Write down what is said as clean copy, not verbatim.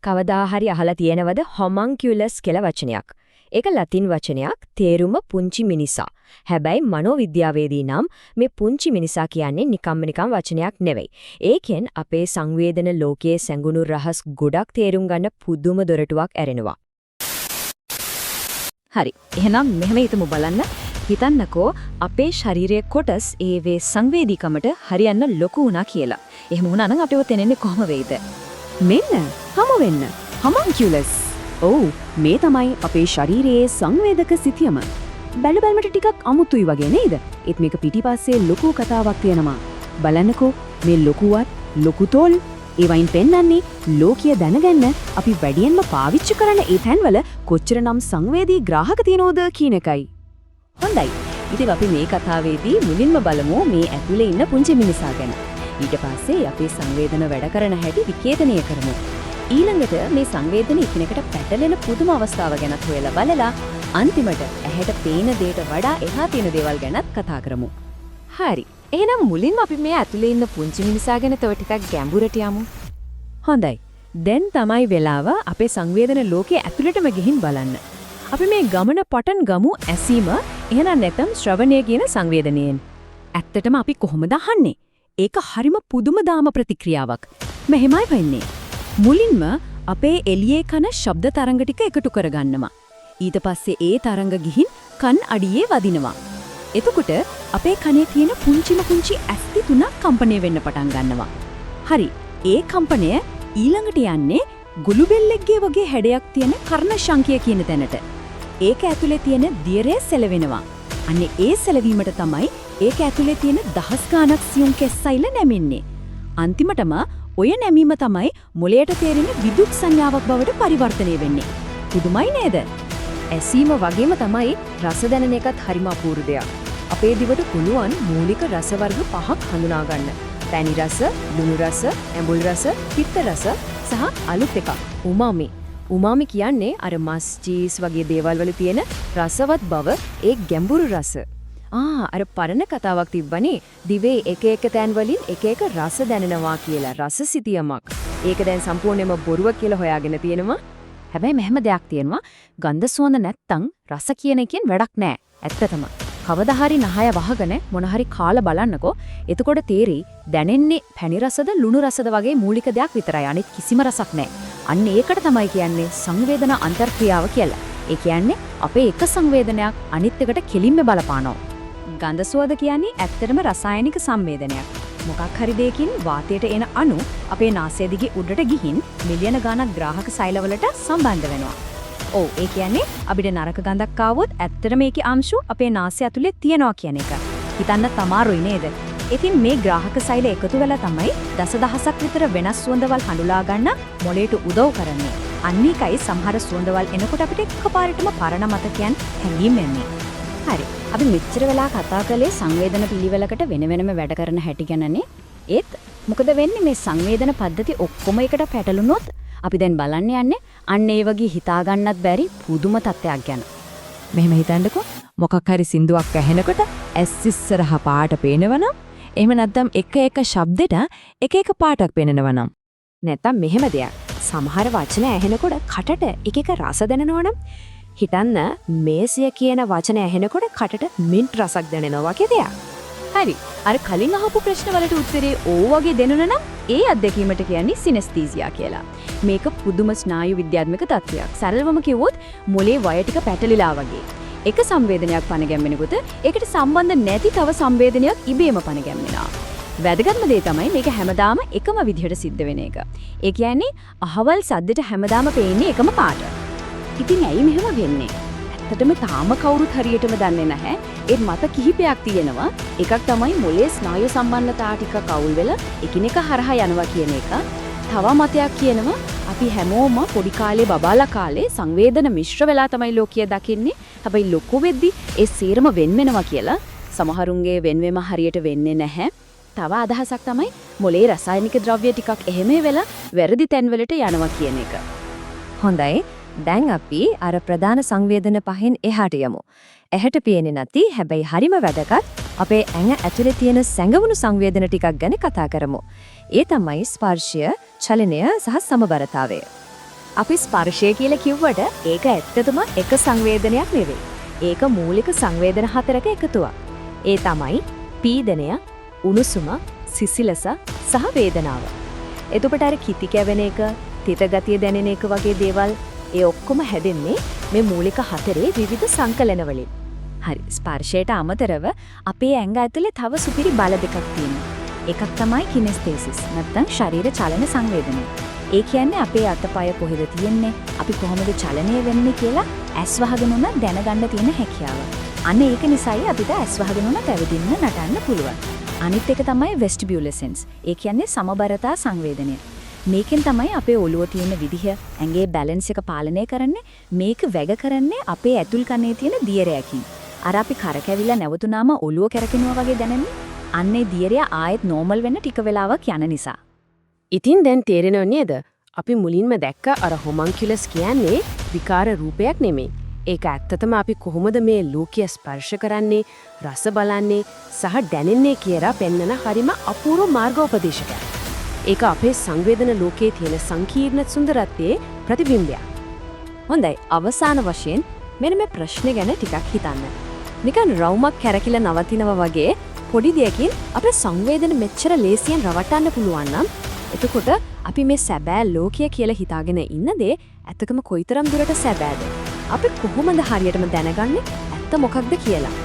කවදා හරි අහලා තියෙනවද homunculus කියලා වචනයක්? ඒක ලතින් වචනයක්, තේරුම පුංචි මිනිසා. හැබැයි මනෝවිද්‍යාවේදී නම් මේ පුංචි මිනිසා කියන්නේ නිකම්ම වචනයක් නෙවෙයි. ඒකෙන් අපේ සංවේදන ලෝකයේ සැඟුණු රහස් ගොඩක් තේරුම් ගන්න පුදුම දොරටුවක් ඇරෙනවා. හරි. එහෙනම් මෙහෙම හිතමු බලන්න. හිතන්නකෝ අපේ ශරීරයේ කොටස් ඒ සංවේදීකමට හරියන්න ලොකු වුණා කියලා. එහෙම වුණා නම් අපිව තෙනෙන්නේ කොහොම වෙයිද? මෙන්න හමු වෙන්න. homunculus. ඔව් මේ තමයි අපේ ශරීරයේ සංවේදක සිතියම. බැලුබැලමට ටිකක් අමුතුයි වගේ නේද? ඒත් මේක පිටිපස්සේ ලොකු කතාවක් තියෙනවා. බලන්නකෝ මේ ලොකුවත් ලොකු තෝල් ඒ වයින් පෙන්වන්නේ ලෝකීය දැනගන්න අපි වැඩියෙන්ම පාවිච්චි කරන ඒ තැන්වල කොච්චරනම් සංවේදී ග්‍රාහක තියනෝද කියන එකයි. හොඳයි. ඉතින් අපි මේ කතාවේදී මුලින්ම බලමු මේ ඇතුලේ ඉන්න පුංචි මිනිසා ගැන. ඊට පස්සේ අපේ සංවේදන වැඩ කරන හැටි විකේතනය කරමු. ඊළඟට මේ සංවේදන එකිනෙකට පැටලෙන පුදුම අවස්ථාව ගැනත් හොයලා බලලා අන්තිමට ඇහැට පේන දේට වඩා එහා තියෙන දේවල් ගැනත් කතා කරමු. හරි. එහෙනම් මුලින්ම අපි මේ ඇතුලේ ඉන්න පුංචි මිනිසා ගැන තව ටිකක් ගැඹුරට යමු. හොඳයි. දැන් තමයි වෙලාව අපේ සංවේදන ලෝකයේ ඇතුළටම ගිහින් බලන්න. අපි මේ ගමන පටන් ගමු ඇසීම එහෙනම් නැත්නම් ශ්‍රවණය කියන සංවේදනයෙන්. ඇත්තටම අපි කොහොමද අහන්නේ? ඒක හරිම පුදුම දාම ප්‍රතික්‍රියාවක්. මෙහෙමයි වෙන්නේ. මුලින්ම අපේ එළියේ කන ශබ්ද තරංග ටික එකතු කරගන්නවා. ඊට පස්සේ ඒ තරංග ගිහින් කන් අඩියේ වදිනවා. එතකොට අපේ කනේ තියෙන පුංචි ඇස්ති තුනක් කම්පණය වෙන්න පටන් ගන්නවා. හරි. ඒ කම්පණය ඊළඟට යන්නේ ගුළු බෙල්ලෙක්ගේ වගේ හැඩයක් තියෙන කර්ණ ශංඛය කියන තැනට. ඒක ඇතුලේ තියෙන දියරේ සැලවෙනවා. අන්නේ ඒ සැලවීමට තමයි ඒක ඇතුලේ තියෙන දහස් ගාණක් සියුම් කෙස්සයිල නැමින්නේ. අන්තිමටම ඔය නැමීම තමයි මොළයට තේරෙන විදුක් සංඥාවක් බවට පරිවර්තනය වෙන්නේ. පුදුමයි නේද? ඇසීම වගේම තමයි රස දැනෙන එකත් හරිම අපූර්ව දෙයක්. අපේ දිවට පුළුවන් මූලික රස වර්ග 5ක් හඳුනා ගන්න. පැණි රස, ලුණු රස, ඇඹුල් රස, පිත්ත රස සහ අලුත් එකක් උමාමි. උමාමි කියන්නේ අර මස් චීස් වගේ දේවල් වල තියෙන රසවත් බව, ඒ ගැඹුරු රස. අර පරණ කතාවක් තිබ්බනේ දිවේ එක තැන් වලින් එක රස දැනෙනවා කියලා රසසිතියමක්. ඒක දැන් සම්පූර්ණයෙන්ම බොරුව කියලා හොයාගෙන තියෙනවා. හැබැයි මෙහෙම දෙයක් තියෙනවා. ගන්ධ සුවඳ නැත්තම් රස කියන එකෙන් වැඩක් නැහැ. ඇත්තටම. කවදා හරි නහය වහගෙන මොන හරි කාලා බලන්නකෝ. එතකොට තේරෙයි දැනෙන්නේ පැණි රසද ලුණු රසද වගේ මූලික දෙයක් විතරයි. අනිත් කිසිම රසක් නැහැ. අන්න ඒකට තමයි කියන්නේ සංවේදන අන්තර්ක්‍රියාව කියලා. ඒ කියන්නේ අපේ එක සංවේදනයක් අනිත් එකට කෙලින්ම බලපානවා. ගන්ධ සුවඳ කියන්නේ ඇත්තටම රසායනික සංවේදනයක්. මොකක් හරි දෙයකින් වාතයට එන අණු අපේ නාසය දිගේ උඩට ගිහින් මිලියන ගණන් ග්‍රාහක සෛලවලට සම්බන්ධ වෙනවා. ඔව් ඒ කියන්නේ අපිට නරක ගඳක් ආවොත් ඇත්තටම මේකේ අංශු අපේ නාසය ඇතුලේ තියනවා කියන එක. හිතන්න තමාරුයි නේද? ඉතින් මේ ග්‍රාහක සෛල එකතු වෙලා තමයි දසදහසක් විතර වෙනස් සුවඳවල් හඳුලා ගන්න මොළයට උදව් කරන්නේ. අන්න ඒකයි සමහර සුවඳවල් එනකොට අපිට එකපාරටම පරණ මතකයන් හැංගීම් එන්නේ. හරි. අපි මෙච්චර වෙලා කතා කළේ සංවේදන පිළිවෙලකට වෙන වෙනම වැඩ කරන හැටි ගැනනේ. ඒත් මොකද වෙන්නේ මේ සංවේදන පද්ධති ඔක්කොම එකට පැටලුනොත් අපි දැන් බලන්න යන්නේ අන්න ඒ වගේ හිතා ගන්නත් බැරි පුදුම තත්ත්වයක් ගැන. මෙහෙම හිතන්නකෝ මොකක් හරි සින්දුවක් ඇහෙනකොට ඇස් ඉස්සරහා පාට පේනවනම් එහෙම නැත්නම් එක ශබ්දෙට එක පාටක් පේනවනම් නැත්තම් මෙහෙම දෙයක්. සමහර වචන ඇහෙනකොට කටට එක රස දැනෙනවනම් හිතන්න මේසිය කියන වචන ඇහෙනකොට කටට මින්ට් රසක් දැනෙනවා වගේ දෙයක්. හරි. අර කලින් අහපු ප්‍රශ්න වලට උත්තරේ ඕ වගේ දෙනුන නම් ඒ අත්දැකීමට කියන්නේ සිනෙස්තීසියා කියලා. මේක පුදුම ස්නායු විද්‍යාත්මක තත්ත්වයක්. සරලවම කිව්වොත් මොලේ වය ටික පැටලිලා වගේ. එක සංවේදනයක් පණ ගැම්මෙනකොට ඒකට සම්බන්ධ නැති තව සංවේදනයක් ඉබේම පණ ගැම්මෙනවා. වැදගත්ම දේ තමයි මේක හැමදාම එකම විදිහට සිද්ධ වෙන එක. ඒ කියන්නේ අහවල් සද්දෙට හැමදාම පේන්නේ එකම පාට. ඉතින් ඇයි මෙහෙම වෙන්නේ? ඇත්තටම තාම කවුරුත් හරියටම දන්නේ නැහැ. ඒ මත කිහිපයක් තියෙනවා. එකක් තමයි මොලේ ස්නායු සම්බන්ධතා ටික කවුල් වෙලා එකිනෙක හරහා යනවා කියන එක. තව මතයක් කියනවා අපි හැමෝම පොඩි කාලේ බබාලා කාලේ සංවේදන මිශ්‍ර වෙලා තමයි ලෝකය දකින්නේ. හැබැයි ලොකු වෙද්දි ඒ සේරම වෙන් වෙනවා කියලා. සමහරුන්ගේ වෙන්වෙම හරියට වෙන්නේ නැහැ. තව අදහසක් තමයි මොලේ රසායනික ද්‍රව්‍ය ටිකක් එහෙම වෙලා වැරදි තැන්වලට යනවා කියන එක. හොඳයි. දැන් අපි අර ප්‍රධාන සංවේදන පහෙන් එහාට යමු. ඇහැට පේන්නේ නැති හැබැයි හරිම වැදගත් අපේ ඇඟ ඇතුලේ තියෙන සැඟවුණු සංවේදන ටිකක් ගැන කතා කරමු. ඒ තමයි ස්පර්ශය, චලනය සහ සමබරතාවය. අපි ස්පර්ශය කියලා කිව්වට ඒක ඇත්තටම එක සංවේදනයක් නෙවෙයි. ඒක මූලික සංවේදන හතරක එකතුවක්. ඒ තමයි පීඩනය, උණුසුම, සිසිලස සහ වේදනාව. එතකොට අර කිති කැවෙන එක, තිත ගතිය දැනෙන එක වගේ දේවල් ඒ ඔක්කොම හැදෙන්නේ මේ මූලික හතරේ විවිධ සංකලන වලින්. හරි. ස්පර්ශයට අමතරව අපේ ඇඟ ඇතුලේ තව සුපිරි බල දෙකක් තියෙනවා. එකක් තමයි කිනෙස්තේසිස් නැත්නම් ශරීර චලන සංවේදනය. ඒ කියන්නේ අපේ අතපය කොහෙද තියෙන්නේ, අපි කොහොමද චලනය වෙන්නේ කියලා ඇස් වහගෙන උන දැනගන්න තියෙන හැකියාව. අන්න ඒක නිසායි අපිට ඇස් වහගෙන උන පැවිදින්න නටන්න පුළුවන්. අනිත් එක තමයි වෙස්ටිබියුලර් සෙන්ස්. ඒ කියන්නේ සමබරතා සංවේදනය. මේකෙන් තමයි අපේ ඔළුව තියෙන විදිහ, ඇඟේ බැලන්ස් එක පාලනය කරන්නේ. මේක වැග කරන්නේ අපේ ඇතුල් කනේ තියෙන දියරයකින්. අර අපි කරකැවිලා නැවතුනාම ඔළුව කැරකෙනවා වගේ දැනෙන්නේ. අන්නේ දියරය ආයෙත් නෝමල් වෙන්න ටික වෙලාවක් යන නිසා. ඉතින් දැන් තේරෙනව නේද? අපි මුලින්ම දැක්ක අර හොමන්කියුලස් කියන්නේ විකාර රූපයක් නෙමෙයි. ඒක ඇත්තටම අපි කොහොමද මේ ලෝකය ස්පර්ශ කරන්නේ, රස බලන්නේ සහ දැනෙන්නේ කියලා පෙන්වන හරිම අපූර්ව මාර්ගෝපදේශකයක්. ඒක අපේ සංවේදන ලෝකයේ තියෙන සංකීර්ණ සුන්දරත්වයේ ප්‍රතිබිම්බයක්. හොඳයි, අවසාන වශයෙන් මෙන්න මේ ප්‍රශ්නේ ගැන ටිකක් හිතන්න. නිකන් රවුමක් කැරකිලා නවතිනවා වගේ පොඩි දෙයකින් අපේ සංවේදන මෙච්චර ලේසියෙන් රවට්ටන්න පුළුවන් නම් එතකොට අපි මේ සැබෑ ලෝකය කියලා හිතාගෙන ඉන්න දේ ඇත්තකම කොයිතරම් දුරට සැබෑද? අපි කොහොමද හරියටම දැනගන්නේ ඇත්ත මොකක්ද කියලා?